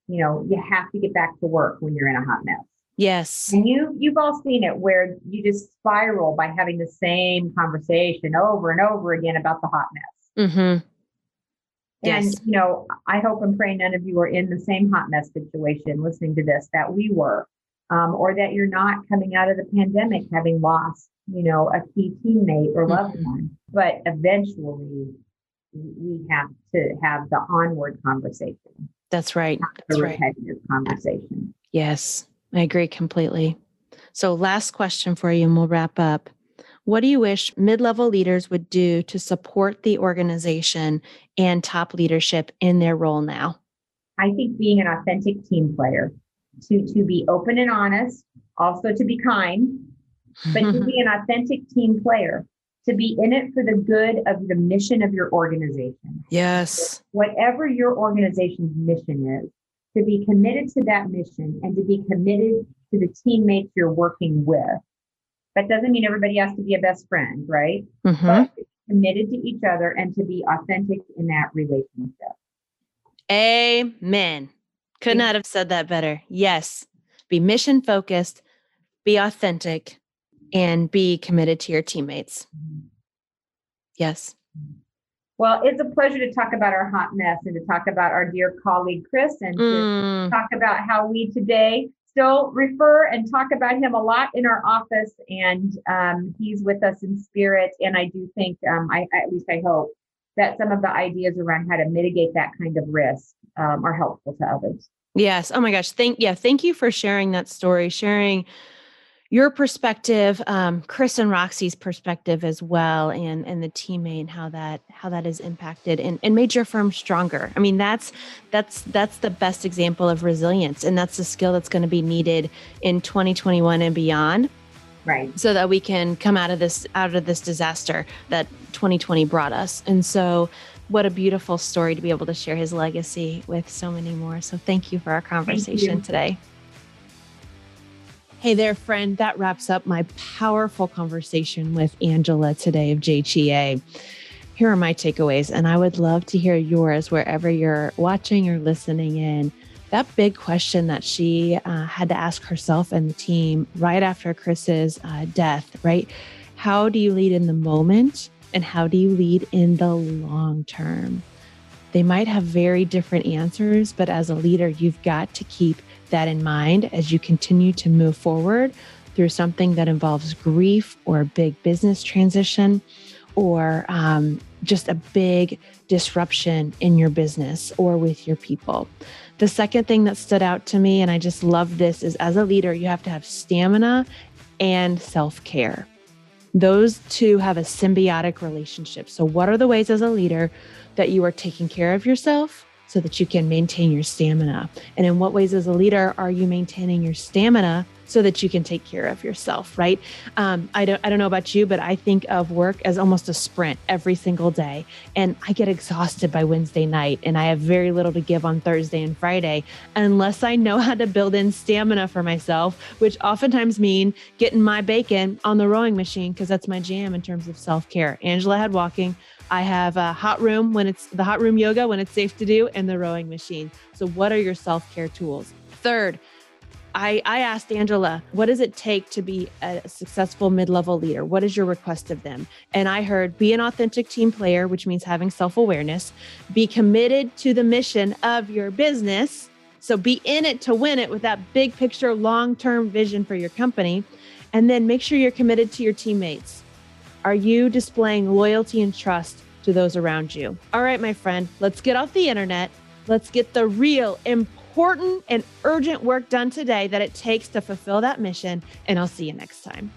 you have to get back to work when you're in a hot mess. Yes. And you've all seen it, where you just spiral by having the same conversation over and over again about the hot mess. Yes. And, I hope and pray none of you are in the same hot mess situation listening to this that we were, or that you're not coming out of the pandemic having lost, a key teammate or loved one. But eventually we have to have the onward conversation. That's right. The repetitive conversation. Yes. I agree completely. So last question for you and we'll wrap up. What do you wish mid-level leaders would do to support the organization and top leadership in their role now? I think being an authentic team player, to be open and honest, also to be kind, but to be an authentic team player, to be in it for the good of the mission of your organization. Yes. Whatever your organization's mission is, to be committed to that mission and to be committed to the teammates you're working with. That doesn't mean everybody has to be a best friend, right? But to be committed to each other and to be authentic in that relationship. Amen. Could not have said that better. Yes. Be mission focused, be authentic, and be committed to your teammates. Yes. Well, it's a pleasure to talk about our hot mess and to talk about our dear colleague, Chris, and to talk about how we today still refer and talk about him a lot in our office. And he's with us in spirit. And I do think, at least I hope, that some of the ideas around how to mitigate that kind of risk are helpful to others. Yes. Oh my gosh. Thank you for sharing that story, sharing your perspective, Chris and Roxy's perspective as well, and the teammate and how that has impacted and made your firm stronger. I mean, that's the best example of resilience, and that's the skill that's going to be needed in 2021 and beyond. Right. So that we can come out of this disaster that 2020 brought us. And so what a beautiful story to be able to share his legacy with so many more. So thank you for our conversation today. Hey there, friend. That wraps up my powerful conversation with Angela today of JTA. Here are my takeaways, and I would love to hear yours wherever you're watching or listening in. That big question that she had to ask herself and the team right after Chris's death, right? How do you lead in the moment, and how do you lead in the long term? They might have very different answers, but as a leader, you've got to keep that in mind as you continue to move forward through something that involves grief or a big business transition, or just a big disruption in your business or with your people. The second thing that stood out to me, and I just love this, is as a leader, you have to have stamina and self-care. Those two have a symbiotic relationship. So what are the ways as a leader that you are taking care of yourself so that you can maintain your stamina? And in what ways as a leader are you maintaining your stamina so that you can take care of yourself, right? I don't know about you, but I think of work as almost a sprint every single day. And I get exhausted by Wednesday night, and I have very little to give on Thursday and Friday unless I know how to build in stamina for myself, which oftentimes mean getting my bacon on the rowing machine, because that's my jam in terms of self-care. Angela had walking. I have a hot room when it's the hot room yoga when it's safe to do, and the rowing machine. So what are your self-care tools? Third, I asked Angela, what does it take to be a successful mid-level leader? What is your request of them? And I heard, be an authentic team player, which means having self-awareness, be committed to the mission of your business. So be in it to win it with that big picture, long-term vision for your company. And then make sure you're committed to your teammates. Are you displaying loyalty and trust to those around you? All right, my friend, let's get off the internet. Let's get the real important and urgent work done today that it takes to fulfill that mission. And I'll see you next time.